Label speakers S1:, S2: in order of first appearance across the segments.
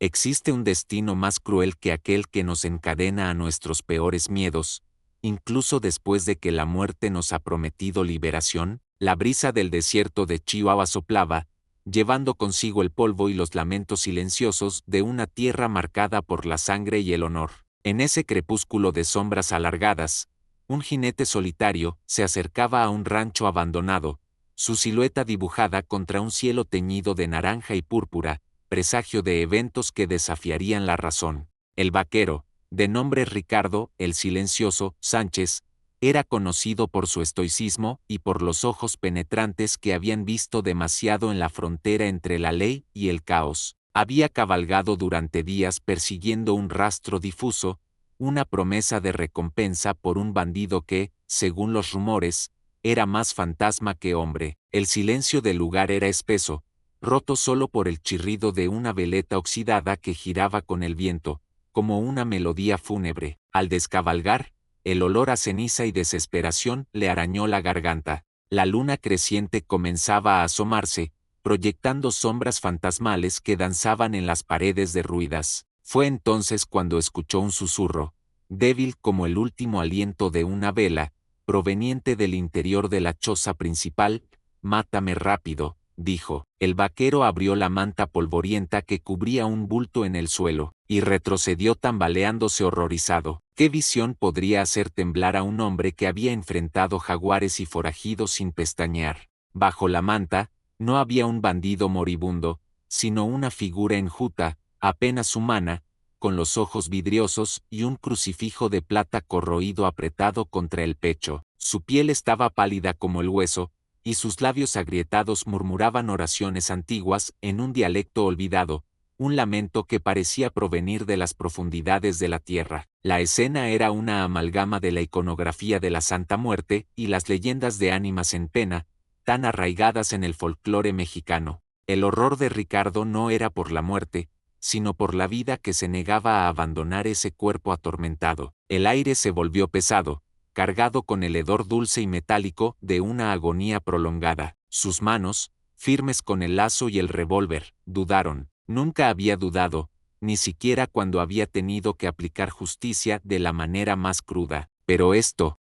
S1: ¿Existe un destino más cruel que aquel que nos encadena a nuestros peores miedos, incluso después de que la muerte nos ha prometido liberación? La brisa del desierto de Chihuahua soplaba, llevando consigo el polvo y los lamentos silenciosos de una tierra marcada por la sangre y el honor. En ese crepúsculo de sombras alargadas, un jinete solitario se acercaba a un rancho abandonado, su silueta dibujada contra un cielo teñido de naranja y púrpura, presagio de eventos que desafiarían la razón. El vaquero, de nombre Ricardo, el silencioso, Sánchez, era conocido por su estoicismo y por los ojos penetrantes que habían visto demasiado en la frontera entre la ley y el caos. Había cabalgado durante días persiguiendo un rastro difuso, una promesa de recompensa por un bandido que, según los rumores, era más fantasma que hombre. El silencio del lugar era espeso, roto solo por el chirrido de una veleta oxidada que giraba con el viento, como una melodía fúnebre. Al descabalgar, el olor a ceniza y desesperación le arañó la garganta. La luna creciente comenzaba a asomarse, proyectando sombras fantasmales que danzaban en las paredes derruidas. Fue entonces cuando escuchó un susurro, débil como el último aliento de una vela, proveniente del interior de la choza principal. «Mátame rápido», dijo. El vaquero abrió la manta polvorienta que cubría un bulto en el suelo, y retrocedió tambaleándose horrorizado. ¿Qué visión podría hacer temblar a un hombre que había enfrentado jaguares y forajidos sin pestañear? Bajo la manta, no había un bandido moribundo, sino una figura enjuta, apenas humana, con los ojos vidriosos y un crucifijo de plata corroído apretado contra el pecho. Su piel estaba pálida como el hueso, y sus labios agrietados murmuraban oraciones antiguas en un dialecto olvidado, un lamento que parecía provenir de las profundidades de la tierra. La escena era una amalgama de la iconografía de la Santa Muerte y las leyendas de ánimas en pena, tan arraigadas en el folclore mexicano. El horror de Ricardo no era por la muerte, sino por la vida que se negaba a abandonar ese cuerpo atormentado. El aire se volvió pesado, cargado con el hedor dulce y metálico de una agonía prolongada. Sus manos, firmes con el lazo y el revólver, dudaron. Nunca había dudado, ni siquiera cuando había tenido que aplicar justicia de la manera más cruda. Pero esto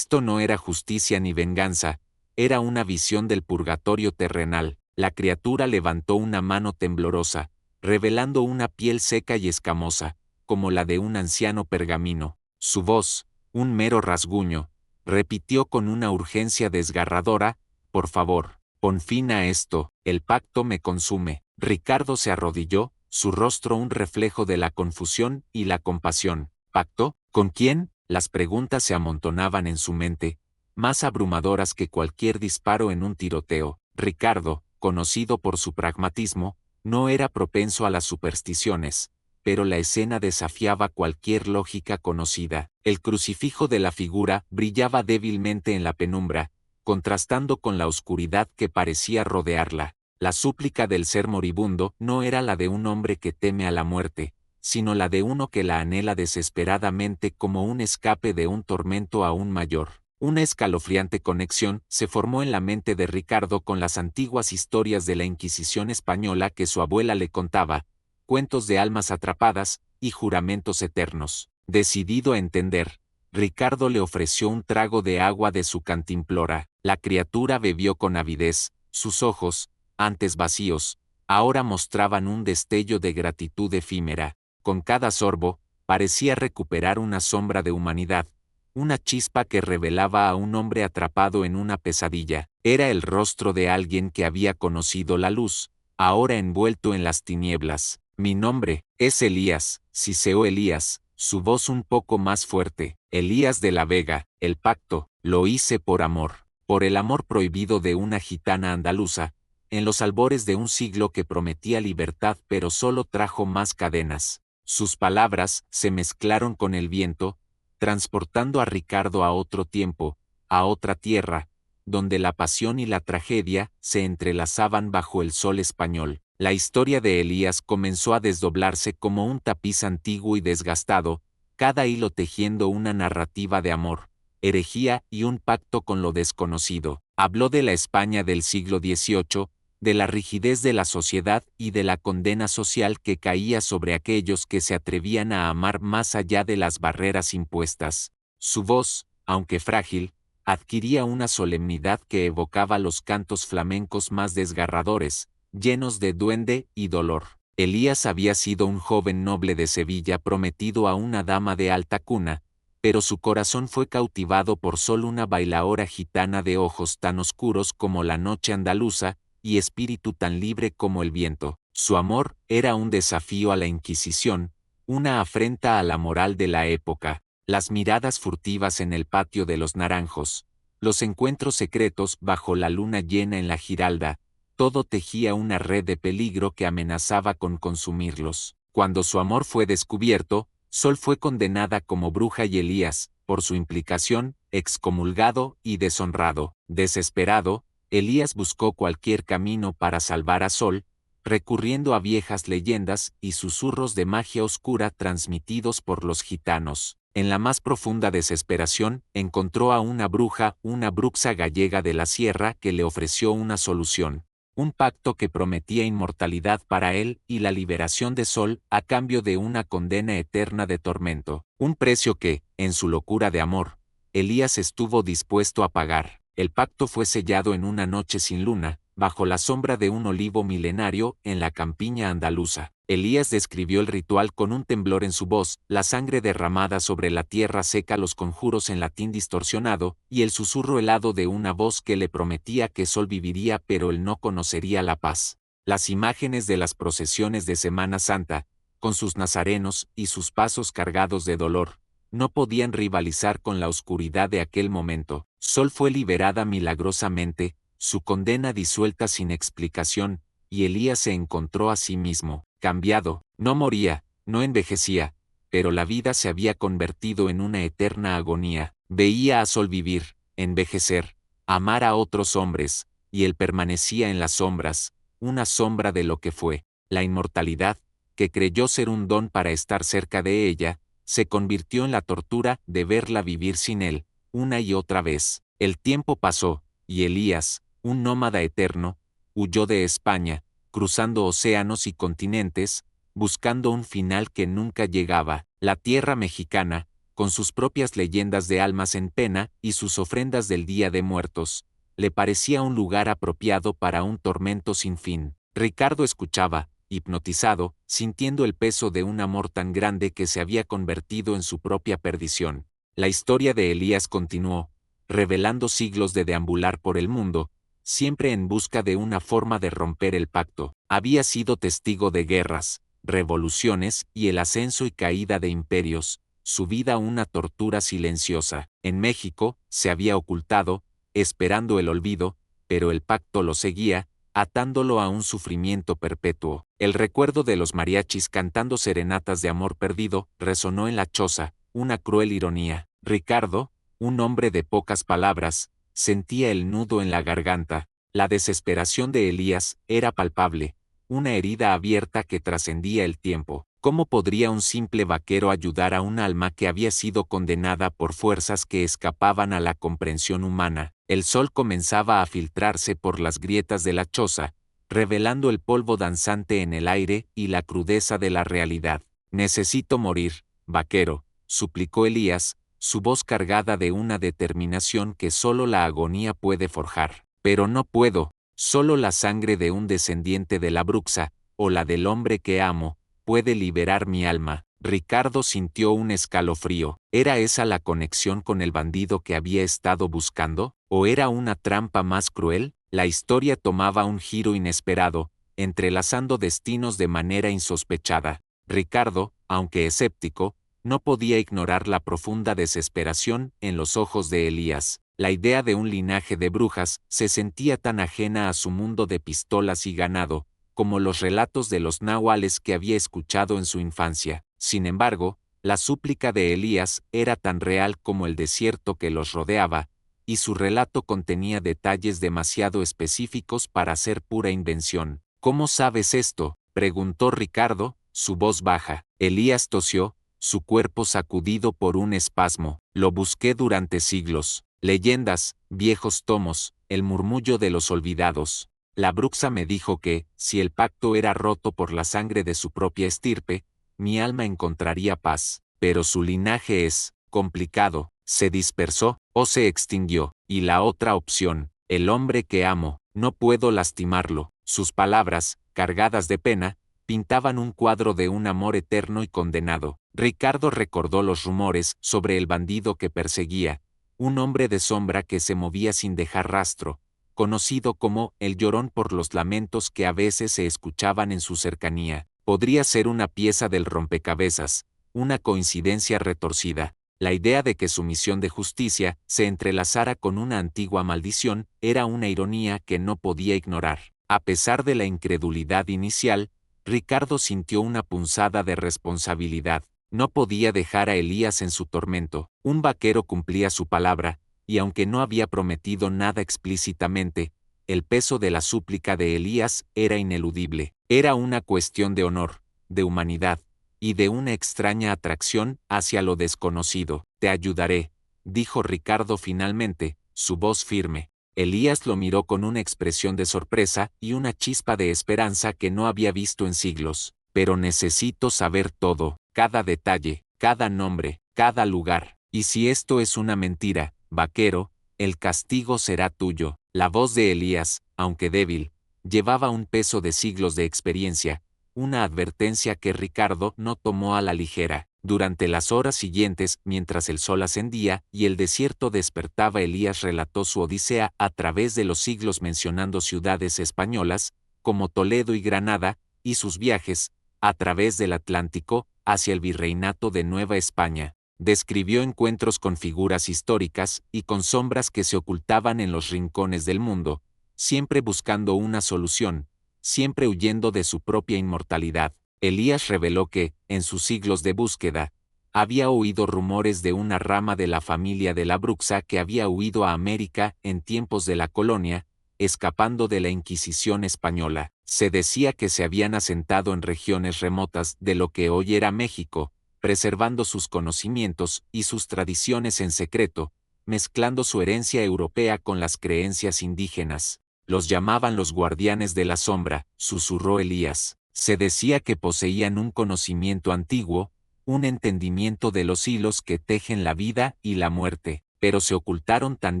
S1: no era justicia ni venganza, era una visión del purgatorio terrenal. La criatura levantó una mano temblorosa, revelando una piel seca y escamosa, como la de un anciano pergamino. Su voz, un mero rasguño, repitió con una urgencia desgarradora: «Por favor, pon fin a esto, el pacto me consume». Ricardo se arrodilló, su rostro un reflejo de la confusión y la compasión. ¿Pacto? ¿Con quién? Las preguntas se amontonaban en su mente, más abrumadoras que cualquier disparo en un tiroteo. Ricardo, conocido por su pragmatismo, no era propenso a las supersticiones, pero la escena desafiaba cualquier lógica conocida. El crucifijo de la figura brillaba débilmente en la penumbra, contrastando con la oscuridad que parecía rodearla. La súplica del ser moribundo no era la de un hombre que teme a la muerte, sino la de uno que la anhela desesperadamente como un escape de un tormento aún mayor. Una escalofriante conexión se formó en la mente de Ricardo con las antiguas historias de la Inquisición española que su abuela le contaba, cuentos de almas atrapadas y juramentos eternos. Decidido a entender, Ricardo le ofreció un trago de agua de su cantimplora. La criatura bebió con avidez, sus ojos, antes vacíos, ahora mostraban un destello de gratitud efímera. Con cada sorbo, parecía recuperar una sombra de humanidad, una chispa que revelaba a un hombre atrapado en una pesadilla. Era el rostro de alguien que había conocido la luz, ahora envuelto en las tinieblas. «Mi nombre es Elías, Ciceo Elías», su voz un poco más fuerte. «Elías de la Vega. El pacto, lo hice por amor, por el amor prohibido de una gitana andaluza, en los albores de un siglo que prometía libertad pero solo trajo más cadenas». Sus palabras se mezclaron con el viento, transportando a Ricardo a otro tiempo, a otra tierra, donde la pasión y la tragedia se entrelazaban bajo el sol español. La historia de Elías comenzó a desdoblarse como un tapiz antiguo y desgastado, cada hilo tejiendo una narrativa de amor, herejía y un pacto con lo desconocido. Habló de la España del siglo XVIII, de la rigidez de la sociedad y de la condena social que caía sobre aquellos que se atrevían a amar más allá de las barreras impuestas. Su voz, aunque frágil, adquiría una solemnidad que evocaba los cantos flamencos más desgarradores, llenos de duende y dolor. Elías había sido un joven noble de Sevilla prometido a una dama de alta cuna, pero su corazón fue cautivado por solo una bailaora gitana de ojos tan oscuros como la noche andaluza y espíritu tan libre como el viento. Su amor era un desafío a la Inquisición, una afrenta a la moral de la época. Las miradas furtivas en el patio de los Naranjos, los encuentros secretos bajo la luna llena en la Giralda, todo tejía una red de peligro que amenazaba con consumirlos. Cuando su amor fue descubierto, Sol fue condenada como bruja y Elías, por su implicación, excomulgado y deshonrado. Desesperado, Elías buscó cualquier camino para salvar a Sol, recurriendo a viejas leyendas y susurros de magia oscura transmitidos por los gitanos. En la más profunda desesperación, encontró a una bruxa gallega de la sierra que le ofreció una solución. Un pacto que prometía inmortalidad para él y la liberación de Sol a cambio de una condena eterna de tormento. Un precio que, en su locura de amor, Elías estuvo dispuesto a pagar. El pacto fue sellado en una noche sin luna, bajo la sombra de un olivo milenario en la campiña andaluza. Elías describió el ritual con un temblor en su voz, la sangre derramada sobre la tierra seca, los conjuros en latín distorsionado, y el susurro helado de una voz que le prometía que Sol viviría pero él no conocería la paz. Las imágenes de las procesiones de Semana Santa, con sus nazarenos y sus pasos cargados de dolor, no podían rivalizar con la oscuridad de aquel momento. Sol fue liberada milagrosamente, su condena disuelta sin explicación, y Elías se encontró a sí mismo, cambiado. No moría, no envejecía, pero la vida se había convertido en una eterna agonía. Veía a Sol vivir, envejecer, amar a otros hombres, y él permanecía en las sombras, una sombra de lo que fue. La inmortalidad, que creyó ser un don para estar cerca de ella, se convirtió en la tortura de verla vivir sin él, una y otra vez. El tiempo pasó, y Elías, un nómada eterno, huyó de España, cruzando océanos y continentes, buscando un final que nunca llegaba. La tierra mexicana, con sus propias leyendas de almas en pena y sus ofrendas del Día de Muertos, le parecía un lugar apropiado para un tormento sin fin. Ricardo escuchaba, hipnotizado, sintiendo el peso de un amor tan grande que se había convertido en su propia perdición. La historia de Elías continuó, revelando siglos de deambular por el mundo, siempre en busca de una forma de romper el pacto. Había sido testigo de guerras, revoluciones y el ascenso y caída de imperios, su vida una tortura silenciosa. En México, se había ocultado, esperando el olvido, pero el pacto lo seguía, atándolo a un sufrimiento perpetuo. El recuerdo de los mariachis cantando serenatas de amor perdido resonó en la choza, una cruel ironía. Ricardo, un hombre de pocas palabras, sentía el nudo en la garganta. La desesperación de Elías era palpable, una herida abierta que trascendía el tiempo. ¿Cómo podría un simple vaquero ayudar a un alma que había sido condenada por fuerzas que escapaban a la comprensión humana? El sol comenzaba a filtrarse por las grietas de la choza, revelando el polvo danzante en el aire y la crudeza de la realidad. «Necesito morir, vaquero», suplicó Elías, su voz cargada de una determinación que solo la agonía puede forjar. «Pero no puedo, solo la sangre de un descendiente de la bruxa, o la del hombre que amo, puede liberar mi alma». Ricardo sintió un escalofrío. ¿Era esa la conexión con el bandido que había estado buscando? ¿O era una trampa más cruel? La historia tomaba un giro inesperado, entrelazando destinos de manera insospechada. Ricardo, aunque escéptico, no podía ignorar la profunda desesperación en los ojos de Elías. La idea de un linaje de brujas se sentía tan ajena a su mundo de pistolas y ganado, como los relatos de los náhuales que había escuchado en su infancia. Sin embargo, la súplica de Elías era tan real como el desierto que los rodeaba, y su relato contenía detalles demasiado específicos para ser pura invención. «¿Cómo sabes esto?», preguntó Ricardo, su voz baja. Elías tosió, su cuerpo sacudido por un espasmo. «Lo busqué durante siglos. Leyendas, viejos tomos, el murmullo de los olvidados. La bruxa me dijo que, si el pacto era roto por la sangre de su propia estirpe, mi alma encontraría paz. Pero su linaje es complicado, se dispersó o se extinguió. Y la otra opción, el hombre que amo, no puedo lastimarlo. Sus palabras, cargadas de pena, pintaban un cuadro de un amor eterno y condenado. Ricardo recordó los rumores sobre el bandido que perseguía, un hombre de sombra que se movía sin dejar rastro, conocido como el Llorón por los lamentos que a veces se escuchaban en su cercanía. Podría ser una pieza del rompecabezas, una coincidencia retorcida. La idea de que su misión de justicia se entrelazara con una antigua maldición era una ironía que no podía ignorar. A pesar de la incredulidad inicial, Ricardo sintió una punzada de responsabilidad. No podía dejar a Elías en su tormento. Un vaquero cumplía su palabra, y aunque no había prometido nada explícitamente, el peso de la súplica de Elías era ineludible. Era una cuestión de honor, de humanidad, y de una extraña atracción hacia lo desconocido. Te ayudaré, dijo Ricardo finalmente, su voz firme. Elías lo miró con una expresión de sorpresa y una chispa de esperanza que no había visto en siglos. Pero necesito saber todo, cada detalle, cada nombre, cada lugar. Y si esto es una mentira, vaquero, el castigo será tuyo. La voz de Elías, aunque débil, llevaba un peso de siglos de experiencia, una advertencia que Ricardo no tomó a la ligera. Durante las horas siguientes, mientras el sol ascendía y el desierto despertaba, Elías relató su odisea a través de los siglos, mencionando ciudades españolas, como Toledo y Granada, y sus viajes, a través del Atlántico, hacia el virreinato de Nueva España. Describió encuentros con figuras históricas y con sombras que se ocultaban en los rincones del mundo, siempre buscando una solución, siempre huyendo de su propia inmortalidad. Elías reveló que, en sus siglos de búsqueda, había oído rumores de una rama de la familia de la Bruxa que había huido a América en tiempos de la colonia, escapando de la Inquisición española. Se decía que se habían asentado en regiones remotas de lo que hoy era México, preservando sus conocimientos y sus tradiciones en secreto, mezclando su herencia europea con las creencias indígenas. Los llamaban los guardianes de la sombra, susurró Elías. Se decía que poseían un conocimiento antiguo, un entendimiento de los hilos que tejen la vida y la muerte, pero se ocultaron tan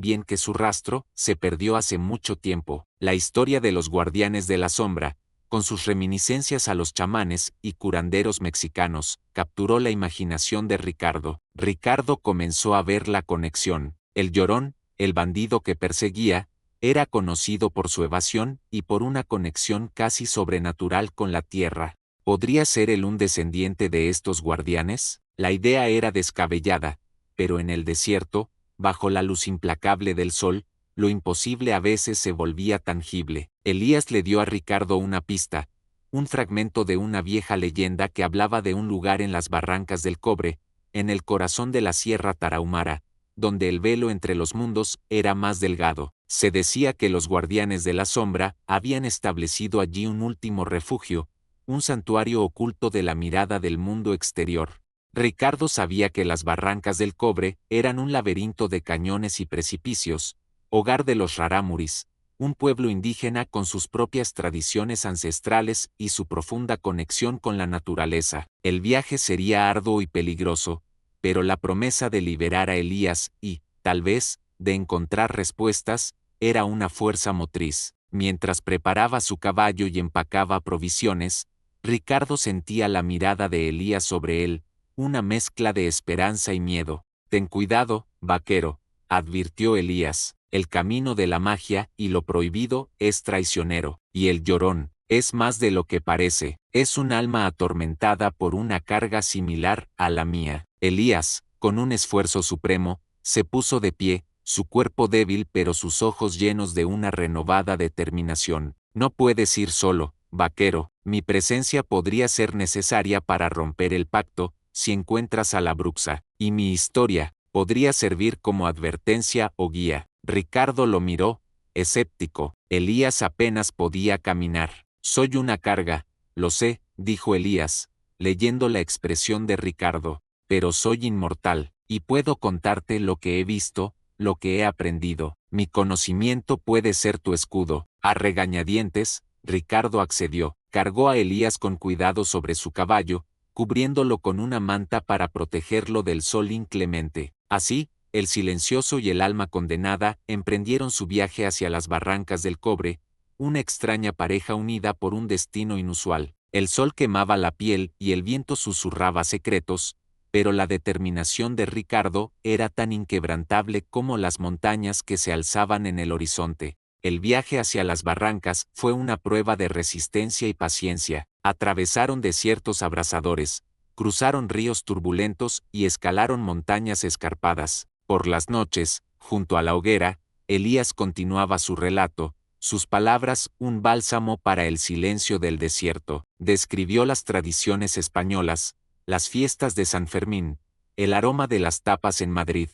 S1: bien que su rastro se perdió hace mucho tiempo. La historia de los guardianes de la sombra, con sus reminiscencias a los chamanes y curanderos mexicanos, capturó la imaginación de Ricardo. Ricardo comenzó a ver la conexión. El Llorón, el bandido que perseguía, era conocido por su evasión y por una conexión casi sobrenatural con la tierra. ¿Podría ser él un descendiente de estos guardianes? La idea era descabellada, pero en el desierto, bajo la luz implacable del sol, lo imposible a veces se volvía tangible. Elías le dio a Ricardo una pista, un fragmento de una vieja leyenda que hablaba de un lugar en las barrancas del Cobre, en el corazón de la Sierra Tarahumara, donde el velo entre los mundos era más delgado. Se decía que los guardianes de la sombra habían establecido allí un último refugio, un santuario oculto de la mirada del mundo exterior. Ricardo sabía que las barrancas del Cobre eran un laberinto de cañones y precipicios, hogar de los rarámuris, un pueblo indígena con sus propias tradiciones ancestrales y su profunda conexión con la naturaleza. El viaje sería arduo y peligroso, pero la promesa de liberar a Elías y, tal vez, de encontrar respuestas, era una fuerza motriz. Mientras preparaba su caballo y empacaba provisiones, Ricardo sentía la mirada de Elías sobre él, una mezcla de esperanza y miedo. Ten cuidado, vaquero, advirtió Elías, el camino de la magia y lo prohibido es traicionero, y el Llorón es más de lo que parece, es un alma atormentada por una carga similar a la mía. Elías, con un esfuerzo supremo, se puso de pie, su cuerpo débil pero sus ojos llenos de una renovada determinación. No puedes ir solo, vaquero, mi presencia podría ser necesaria para romper el pacto, si encuentras a la Bruxa, y mi historia podría servir como advertencia o guía. Ricardo lo miró, escéptico. Elías apenas podía caminar. Soy una carga, lo sé, dijo Elías, leyendo la expresión de Ricardo, pero soy inmortal, y puedo contarte lo que he visto, lo que he aprendido. Mi conocimiento puede ser tu escudo. A regañadientes, Ricardo accedió, cargó a Elías con cuidado sobre su caballo, cubriéndolo con una manta para protegerlo del sol inclemente. Así, el silencioso y el alma condenada emprendieron su viaje hacia las barrancas del Cobre, una extraña pareja unida por un destino inusual. El sol quemaba la piel y el viento susurraba secretos, pero la determinación de Ricardo era tan inquebrantable como las montañas que se alzaban en el horizonte. El viaje hacia las barrancas fue una prueba de resistencia y paciencia. Atravesaron desiertos abrasadores, cruzaron ríos turbulentos y escalaron montañas escarpadas. Por las noches, junto a la hoguera, Elías continuaba su relato, sus palabras un bálsamo para el silencio del desierto. Describió las tradiciones españolas, las fiestas de San Fermín, el aroma de las tapas en Madrid,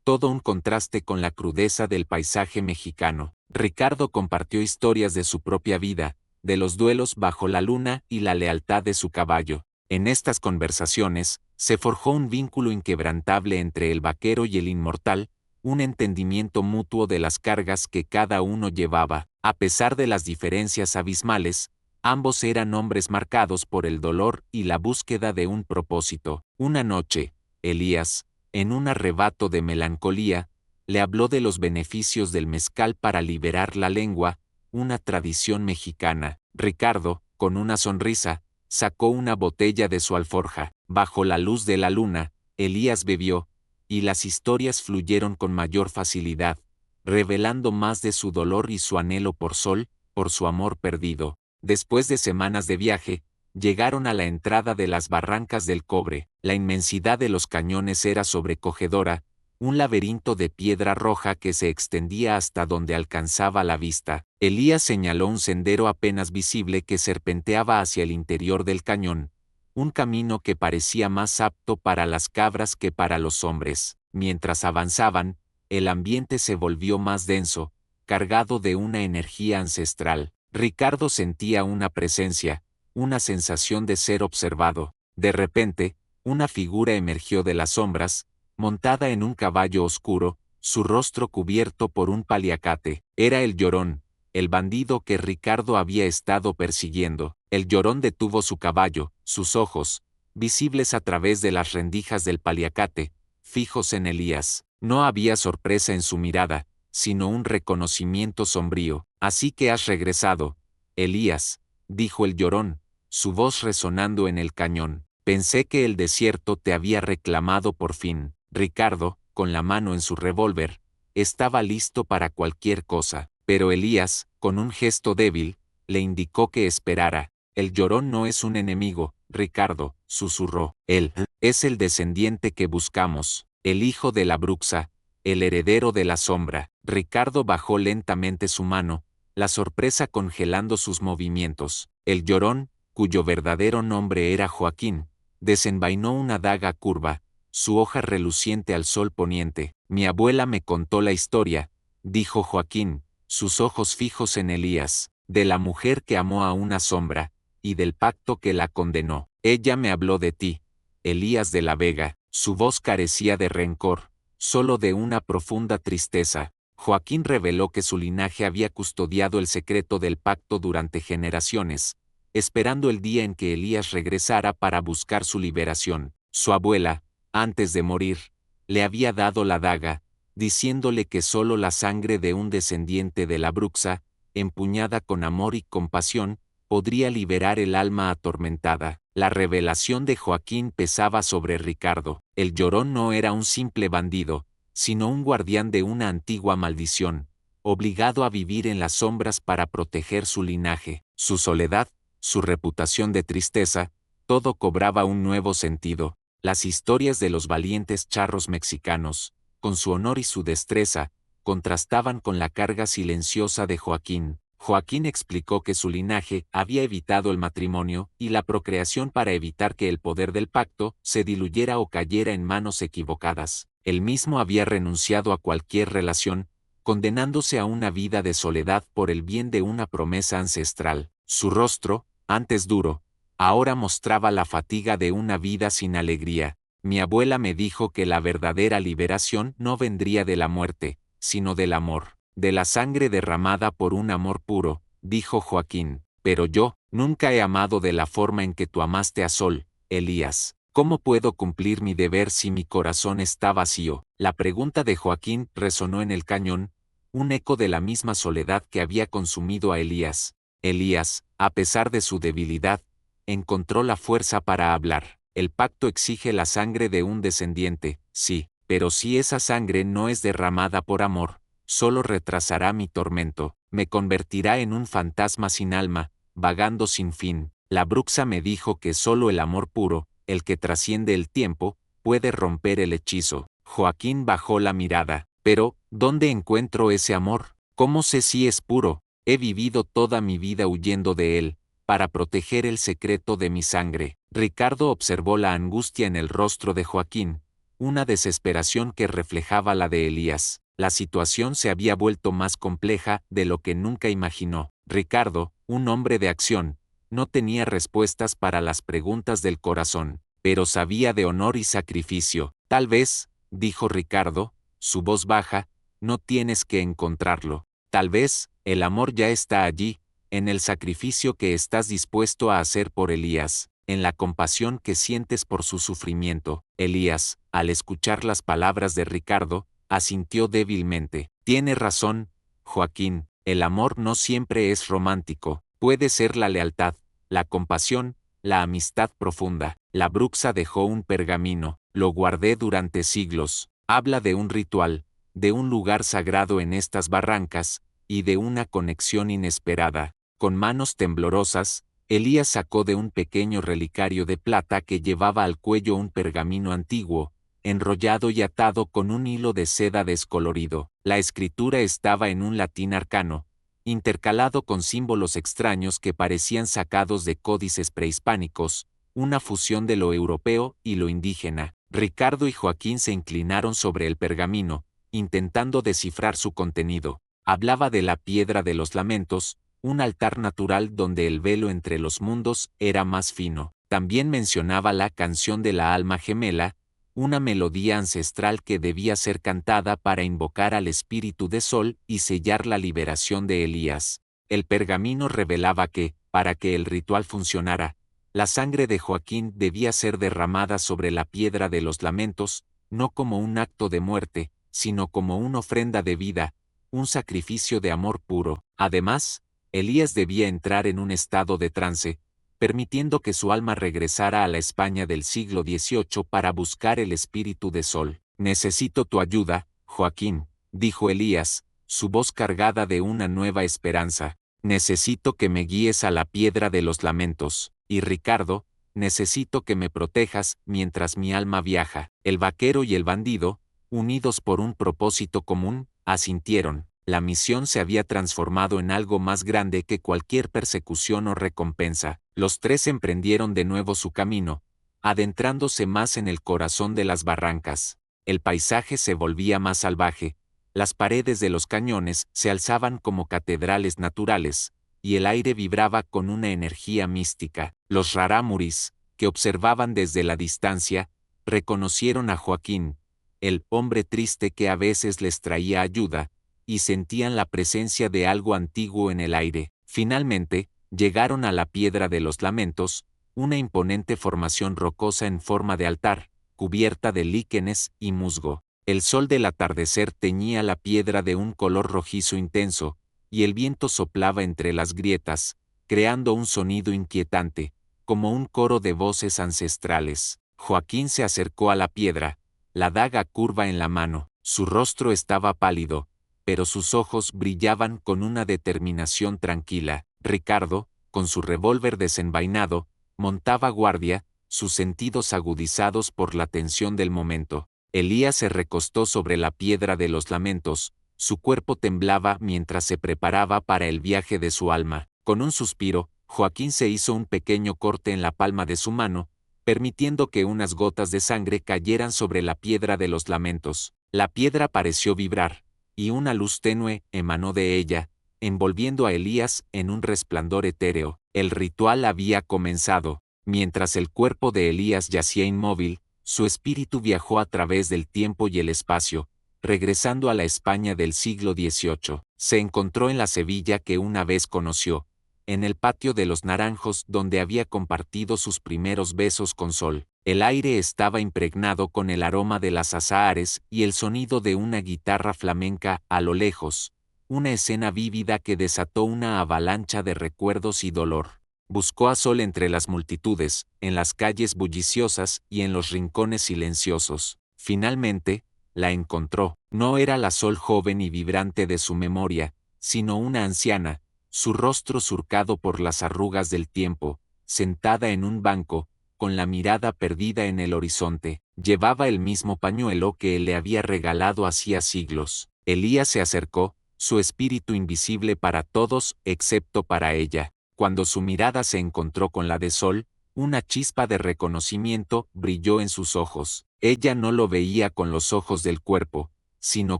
S1: todo un contraste con la crudeza del paisaje mexicano. Ricardo compartió historias de su propia vida, de los duelos bajo la luna y la lealtad de su caballo. En estas conversaciones, se forjó un vínculo inquebrantable entre el vaquero y el inmortal, un entendimiento mutuo de las cargas que cada uno llevaba. A pesar de las diferencias abismales, ambos eran hombres marcados por el dolor y la búsqueda de un propósito. Una noche, Elías, en un arrebato de melancolía, le habló de los beneficios del mezcal para liberar la lengua, una tradición mexicana. Ricardo, con una sonrisa, sacó una botella de su alforja. Bajo la luz de la luna, Elías bebió, y las historias fluyeron con mayor facilidad, revelando más de su dolor y su anhelo por Sol, por su amor perdido. Después de semanas de viaje, llegaron a la entrada de las barrancas del Cobre. La inmensidad de los cañones era sobrecogedora, un laberinto de piedra roja que se extendía hasta donde alcanzaba la vista. Elías señaló un sendero apenas visible que serpenteaba hacia el interior del cañón, un camino que parecía más apto para las cabras que para los hombres. Mientras avanzaban, el ambiente se volvió más denso, cargado de una energía ancestral. Ricardo sentía una presencia, una sensación de ser observado. De repente, una figura emergió de las sombras, montada en un caballo oscuro, su rostro cubierto por un paliacate. Era el Llorón, el bandido que Ricardo había estado persiguiendo. El Llorón detuvo su caballo, sus ojos, visibles a través de las rendijas del paliacate, fijos en Elías. No había sorpresa en su mirada, sino un reconocimiento sombrío. «Así que has regresado, Elías», dijo el Llorón, su voz resonando en el cañón. «Pensé que el desierto te había reclamado por fin». Ricardo, con la mano en su revólver, estaba listo para cualquier cosa, pero Elías, con un gesto débil, le indicó que esperara. «El Llorón no es un enemigo, Ricardo», susurró. «Él es el descendiente que buscamos, el hijo de la bruxa, el heredero de la sombra». Ricardo bajó lentamente su mano, la sorpresa congelando sus movimientos. El Llorón, cuyo verdadero nombre era Joaquín, desenvainó una daga curva, su hoja reluciente al sol poniente. «Mi abuela me contó la historia», dijo Joaquín, sus ojos fijos en Elías, «de la mujer que amó a una sombra, y del pacto que la condenó. Ella me habló de ti, Elías de la Vega». Su voz carecía de rencor, solo de una profunda tristeza. Joaquín reveló que su linaje había custodiado el secreto del pacto durante generaciones, esperando el día en que Elías regresara para buscar su liberación. Su abuela, antes de morir, le había dado la daga, diciéndole que solo la sangre de un descendiente de la bruxa, empuñada con amor y compasión, podría liberar el alma atormentada. La revelación de Joaquín pesaba sobre Ricardo. El Llorón no era un simple bandido, sino un guardián de una antigua maldición, obligado a vivir en las sombras para proteger su linaje. Su soledad, su reputación de tristeza, todo cobraba un nuevo sentido. Las historias de los valientes charros mexicanos, con su honor y su destreza, contrastaban con la carga silenciosa de Joaquín. Joaquín explicó que su linaje había evitado el matrimonio y la procreación para evitar que el poder del pacto se diluyera o cayera en manos equivocadas. Él mismo había renunciado a cualquier relación, condenándose a una vida de soledad por el bien de una promesa ancestral. Su rostro, antes duro, ahora mostraba la fatiga de una vida sin alegría. «Mi abuela me dijo que la verdadera liberación no vendría de la muerte, sino del amor», de la sangre derramada por un amor puro, dijo Joaquín. Pero yo, nunca he amado de la forma en que tú amaste a Sol, Elías. ¿Cómo puedo cumplir mi deber si mi corazón está vacío? La pregunta de Joaquín resonó en el cañón, un eco de la misma soledad que había consumido a Elías. Elías, a pesar de su debilidad, encontró la fuerza para hablar. El pacto exige la sangre de un descendiente, sí, pero si esa sangre no es derramada por amor, solo retrasará mi tormento, me convertirá en un fantasma sin alma, vagando sin fin. La bruxa me dijo que solo el amor puro, el que trasciende el tiempo, puede romper el hechizo. Joaquín bajó la mirada. Pero, ¿dónde encuentro ese amor? ¿Cómo sé si es puro? He vivido toda mi vida huyendo de él, para proteger el secreto de mi sangre. Ricardo observó la angustia en el rostro de Joaquín, una desesperación que reflejaba la de Elías. La situación se había vuelto más compleja de lo que nunca imaginó. Ricardo, un hombre de acción, no tenía respuestas para las preguntas del corazón, pero sabía de honor y sacrificio. Tal vez, dijo Ricardo, su voz baja, no tienes que encontrarlo. Tal vez, el amor ya está allí, en el sacrificio que estás dispuesto a hacer por Elías, en la compasión que sientes por su sufrimiento. Elías, al escuchar las palabras de Ricardo, asintió débilmente. Tiene razón, Joaquín, el amor no siempre es romántico, puede ser la lealtad, la compasión, la amistad profunda. La bruxa dejó un pergamino, lo guardé durante siglos. Habla de un ritual, de un lugar sagrado en estas barrancas, y de una conexión inesperada. Con manos temblorosas, Elías sacó de un pequeño relicario de plata que llevaba al cuello un pergamino antiguo, enrollado y atado con un hilo de seda descolorido. La escritura estaba en un latín arcano, intercalado con símbolos extraños que parecían sacados de códices prehispánicos, una fusión de lo europeo y lo indígena. Ricardo y Joaquín se inclinaron sobre el pergamino, intentando descifrar su contenido. Hablaba de la piedra de los lamentos, un altar natural donde el velo entre los mundos era más fino. También mencionaba la canción de la alma gemela, una melodía ancestral que debía ser cantada para invocar al espíritu de Sol y sellar la liberación de Elías. El pergamino revelaba que, para que el ritual funcionara, la sangre de Joaquín debía ser derramada sobre la piedra de los lamentos, no como un acto de muerte, sino como una ofrenda de vida, un sacrificio de amor puro. Además, Elías debía entrar en un estado de trance, permitiendo que su alma regresara a la España del siglo XVIII para buscar el espíritu de Sol. Necesito tu ayuda, Joaquín, dijo Elías, su voz cargada de una nueva esperanza. Necesito que me guíes a la piedra de los lamentos. Y Ricardo, necesito que me protejas mientras mi alma viaja. El vaquero y el bandido, unidos por un propósito común, asintieron. La misión se había transformado en algo más grande que cualquier persecución o recompensa. Los tres emprendieron de nuevo su camino, adentrándose más en el corazón de las barrancas. El paisaje se volvía más salvaje, las paredes de los cañones se alzaban como catedrales naturales, y el aire vibraba con una energía mística. Los rarámuris, que observaban desde la distancia, reconocieron a Joaquín, el hombre triste que a veces les traía ayuda, y sentían la presencia de algo antiguo en el aire. Finalmente, llegaron a la piedra de los lamentos, una imponente formación rocosa en forma de altar, cubierta de líquenes y musgo. El sol del atardecer teñía la piedra de un color rojizo intenso, y el viento soplaba entre las grietas, creando un sonido inquietante, como un coro de voces ancestrales. Joaquín se acercó a la piedra, la daga curva en la mano. Su rostro estaba pálido, pero sus ojos brillaban con una determinación tranquila. Ricardo, con su revólver desenvainado, montaba guardia, sus sentidos agudizados por la tensión del momento. Elías se recostó sobre la piedra de los lamentos, su cuerpo temblaba mientras se preparaba para el viaje de su alma. Con un suspiro, Joaquín se hizo un pequeño corte en la palma de su mano, permitiendo que unas gotas de sangre cayeran sobre la piedra de los lamentos. La piedra pareció vibrar, y una luz tenue emanó de ella, envolviendo a Elías en un resplandor etéreo. El ritual había comenzado. Mientras el cuerpo de Elías yacía inmóvil, su espíritu viajó a través del tiempo y el espacio, regresando a la España del siglo XVIII. Se encontró en la Sevilla que una vez conoció, en el patio de los Naranjos donde había compartido sus primeros besos con Sol. El aire estaba impregnado con el aroma de las azahares y el sonido de una guitarra flamenca a lo lejos, una escena vívida que desató una avalancha de recuerdos y dolor. Buscó a Sol entre las multitudes, en las calles bulliciosas y en los rincones silenciosos. Finalmente, la encontró. No era la Sol joven y vibrante de su memoria, sino una anciana, su rostro surcado por las arrugas del tiempo, sentada en un banco, con la mirada perdida en el horizonte. Llevaba el mismo pañuelo que él le había regalado hacía siglos. Elías se acercó, su espíritu invisible para todos excepto para ella. Cuando su mirada se encontró con la de Sol, una chispa de reconocimiento brilló en sus ojos. Ella no lo veía con los ojos del cuerpo, sino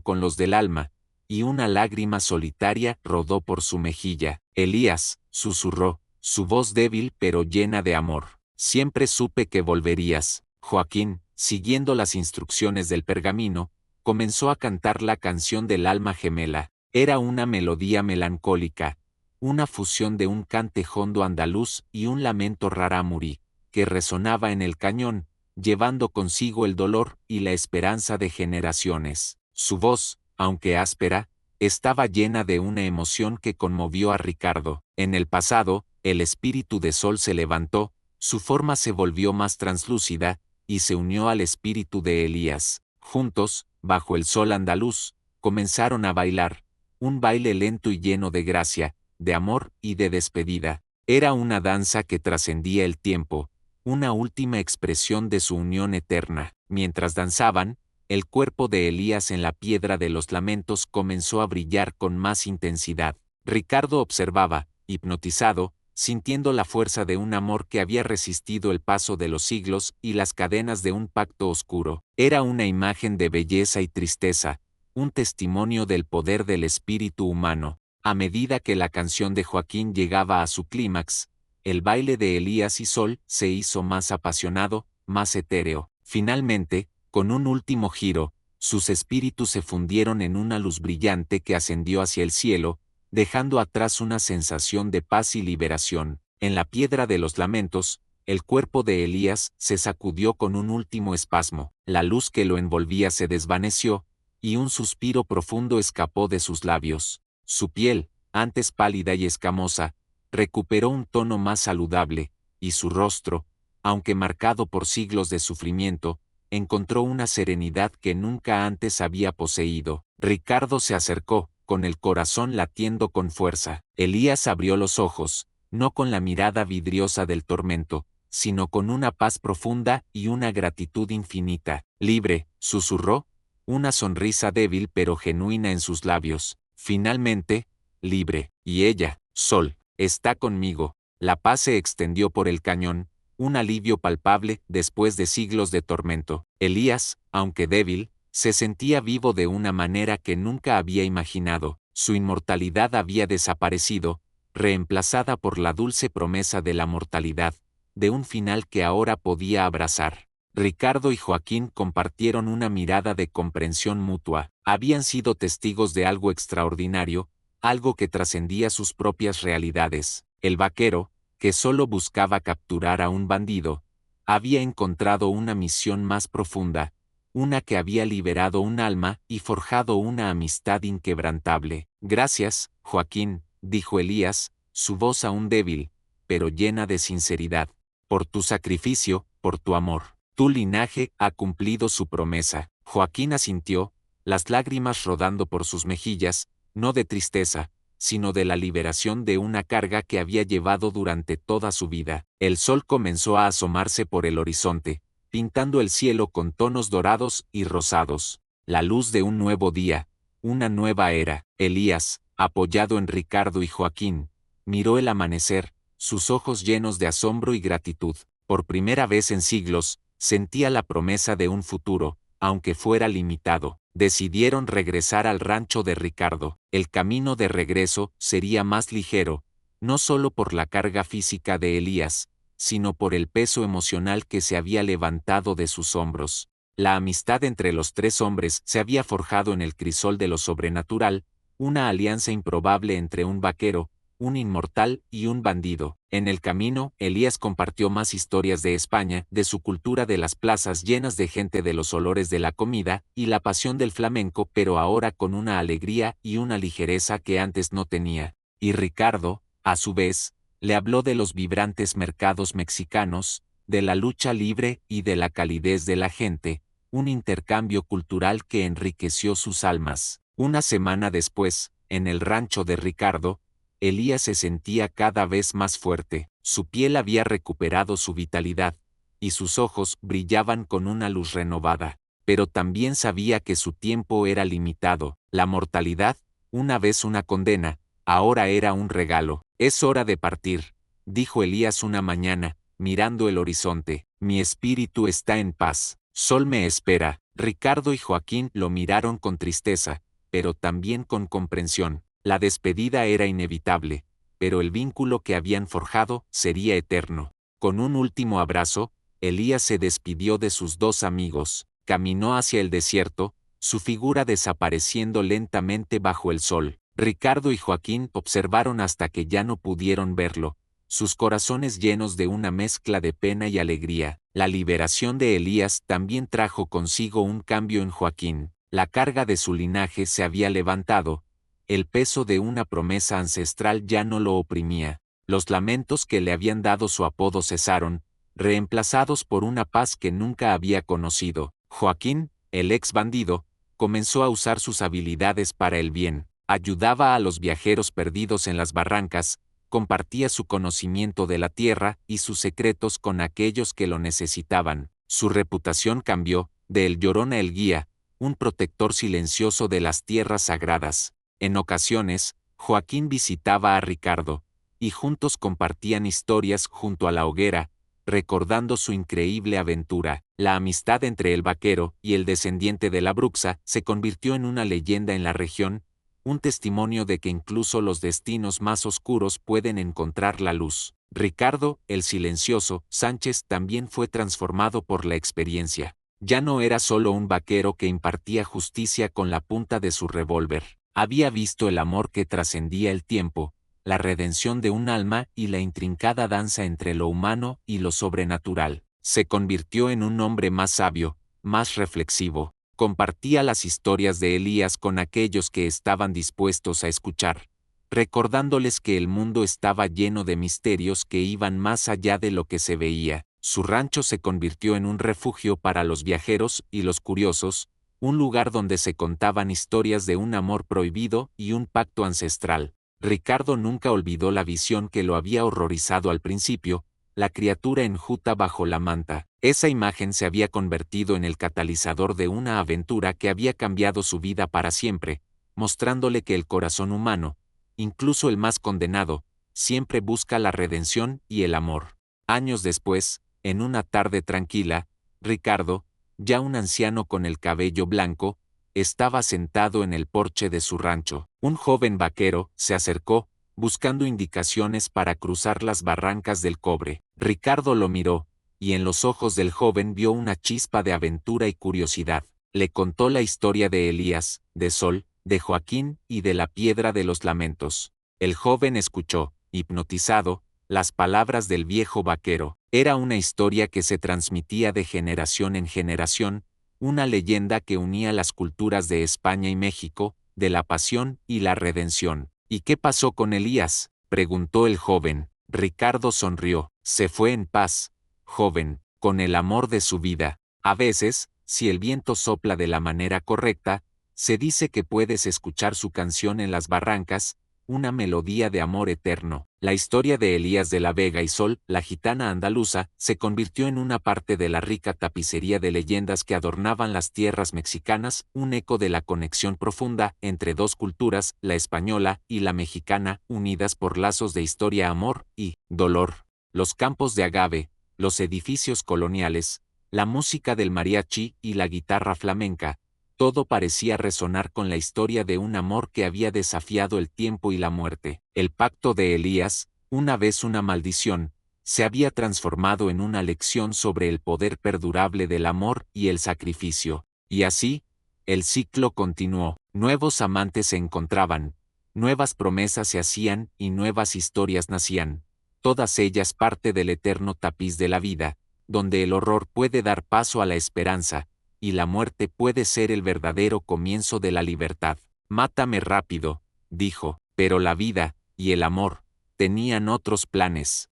S1: con los del alma, y una lágrima solitaria rodó por su mejilla. Elías, susurró, su voz débil pero llena de amor. Siempre supe que volverías. Joaquín, siguiendo las instrucciones del pergamino, comenzó a cantar la canción del alma gemela. Era una melodía melancólica, una fusión de un cante hondo andaluz y un lamento rarámuri, que resonaba en el cañón, llevando consigo el dolor y la esperanza de generaciones. Su voz, aunque áspera, estaba llena de una emoción que conmovió a Ricardo. En el pasado, el espíritu de Sol se levantó, su forma se volvió más translúcida, y se unió al espíritu de Elías. Juntos, bajo el sol andaluz, comenzaron a bailar, un baile lento y lleno de gracia, de amor y de despedida. Era una danza que trascendía el tiempo, una última expresión de su unión eterna. Mientras danzaban, el cuerpo de Elías en la piedra de los lamentos comenzó a brillar con más intensidad. Ricardo observaba, hipnotizado, sintiendo la fuerza de un amor que había resistido el paso de los siglos y las cadenas de un pacto oscuro. Era una imagen de belleza y tristeza, un testimonio del poder del espíritu humano. A medida que la canción de Joaquín llegaba a su clímax, el baile de Elías y Sol se hizo más apasionado, más etéreo. Finalmente, con un último giro, sus espíritus se fundieron en una luz brillante que ascendió hacia el cielo, dejando atrás una sensación de paz y liberación. En la piedra de los lamentos, el cuerpo de Elías se sacudió con un último espasmo. La luz que lo envolvía se desvaneció, y un suspiro profundo escapó de sus labios. Su piel, antes pálida y escamosa, recuperó un tono más saludable, y su rostro, aunque marcado por siglos de sufrimiento, encontró una serenidad que nunca antes había poseído. Ricardo se acercó, con el corazón latiendo con fuerza. Elías abrió los ojos, no con la mirada vidriosa del tormento, sino con una paz profunda y una gratitud infinita. Libre, susurró, una sonrisa débil pero genuina en sus labios. Finalmente, libre. Y ella, Sol, está conmigo. La paz se extendió por el cañón, un alivio palpable después de siglos de tormento. Elías, aunque débil, se sentía vivo de una manera que nunca había imaginado. Su inmortalidad había desaparecido, reemplazada por la dulce promesa de la mortalidad, de un final que ahora podía abrazar. Ricardo y Joaquín compartieron una mirada de comprensión mutua. Habían sido testigos de algo extraordinario, algo que trascendía sus propias realidades. El vaquero, que solo buscaba capturar a un bandido, había encontrado una misión más profunda, una que había liberado un alma y forjado una amistad inquebrantable. Gracias, Joaquín, dijo Elías, su voz aún débil, pero llena de sinceridad, por tu sacrificio, por tu amor. Tu linaje ha cumplido su promesa. Joaquín asintió, las lágrimas rodando por sus mejillas, no de tristeza, sino de la liberación de una carga que había llevado durante toda su vida. El sol comenzó a asomarse por el horizonte, pintando el cielo con tonos dorados y rosados. La luz de un nuevo día, una nueva era. Elías, apoyado en Ricardo y Joaquín, miró el amanecer, sus ojos llenos de asombro y gratitud. Por primera vez en siglos, sentía la promesa de un futuro, aunque fuera limitado. Decidieron regresar al rancho de Ricardo. El camino de regreso sería más ligero, no solo por la carga física de Elías, sino por el peso emocional que se había levantado de sus hombros. La amistad entre los tres hombres se había forjado en el crisol de lo sobrenatural, una alianza improbable entre un vaquero, un inmortal y un bandido. En el camino, Elías compartió más historias de España, de su cultura, de las plazas llenas de gente, de los olores de la comida y la pasión del flamenco, pero ahora con una alegría y una ligereza que antes no tenía. Y Ricardo, a su vez, le habló de los vibrantes mercados mexicanos, de la lucha libre y de la calidez de la gente, un intercambio cultural que enriqueció sus almas. Una semana después, en el rancho de Ricardo, Elías se sentía cada vez más fuerte, su piel había recuperado su vitalidad, y sus ojos brillaban con una luz renovada, pero también sabía que su tiempo era limitado, la mortalidad, una vez una condena, ahora era un regalo. Es hora de partir, dijo Elías una mañana, mirando el horizonte, mi espíritu está en paz, Sol me espera. Ricardo y Joaquín lo miraron con tristeza, pero también con comprensión. La despedida era inevitable, pero el vínculo que habían forjado sería eterno. Con un último abrazo, Elías se despidió de sus dos amigos, caminó hacia el desierto, su figura desapareciendo lentamente bajo el sol. Ricardo y Joaquín observaron hasta que ya no pudieron verlo, sus corazones llenos de una mezcla de pena y alegría. La liberación de Elías también trajo consigo un cambio en Joaquín. La carga de su linaje se había levantado, el peso de una promesa ancestral ya no lo oprimía, los lamentos que le habían dado su apodo cesaron, reemplazados por una paz que nunca había conocido. Joaquín, el ex bandido, comenzó a usar sus habilidades para el bien, ayudaba a los viajeros perdidos en las barrancas, compartía su conocimiento de la tierra y sus secretos con aquellos que lo necesitaban. Su reputación cambió, de el llorón a el guía, un protector silencioso de las tierras sagradas. En ocasiones, Joaquín visitaba a Ricardo, y juntos compartían historias junto a la hoguera, recordando su increíble aventura. La amistad entre el vaquero y el descendiente de la bruxa se convirtió en una leyenda en la región, un testimonio de que incluso los destinos más oscuros pueden encontrar la luz. Ricardo, el silencioso, Sánchez también fue transformado por la experiencia. Ya no era solo un vaquero que impartía justicia con la punta de su revólver. Había visto el amor que trascendía el tiempo, la redención de un alma y la intrincada danza entre lo humano y lo sobrenatural. Se convirtió en un hombre más sabio, más reflexivo. Compartía las historias de Elías con aquellos que estaban dispuestos a escuchar, recordándoles que el mundo estaba lleno de misterios que iban más allá de lo que se veía. Su rancho se convirtió en un refugio para los viajeros y los curiosos, un lugar donde se contaban historias de un amor prohibido y un pacto ancestral. Ricardo nunca olvidó la visión que lo había horrorizado al principio, la criatura enjuta bajo la manta. Esa imagen se había convertido en el catalizador de una aventura que había cambiado su vida para siempre, mostrándole que el corazón humano, incluso el más condenado, siempre busca la redención y el amor. Años después, en una tarde tranquila, Ricardo, ya un anciano con el cabello blanco, estaba sentado en el porche de su rancho. Un joven vaquero se acercó, buscando indicaciones para cruzar las barrancas del Cobre. Ricardo lo miró, y en los ojos del joven vio una chispa de aventura y curiosidad. Le contó la historia de Elías, de Sol, de Joaquín y de la Piedra de los Lamentos. El joven escuchó, hipnotizado, las palabras del viejo vaquero. Era una historia que se transmitía de generación en generación, una leyenda que unía las culturas de España y México, de la pasión y la redención. ¿Y qué pasó con Elías?, preguntó el joven. Ricardo sonrió. Se fue en paz, joven, con el amor de su vida. A veces, si el viento sopla de la manera correcta, se dice que puedes escuchar su canción en las barrancas, una melodía de amor eterno. La historia de Elías de la Vega y Sol, la gitana andaluza, se convirtió en una parte de la rica tapicería de leyendas que adornaban las tierras mexicanas, un eco de la conexión profunda entre dos culturas, la española y la mexicana, unidas por lazos de historia, amor y dolor. Los campos de agave, los edificios coloniales, la música del mariachi y la guitarra flamenca, todo parecía resonar con la historia de un amor que había desafiado el tiempo y la muerte. El pacto de Elías, una vez una maldición, se había transformado en una lección sobre el poder perdurable del amor y el sacrificio. Y así, el ciclo continuó. Nuevos amantes se encontraban, Nuevas promesas se hacían y nuevas historias nacían, todas ellas parte del eterno tapiz de la vida, donde el horror puede dar paso a la esperanza, y la muerte puede ser el verdadero comienzo de la libertad. Mátame rápido, dijo, pero la vida, y el amor, tenían otros planes.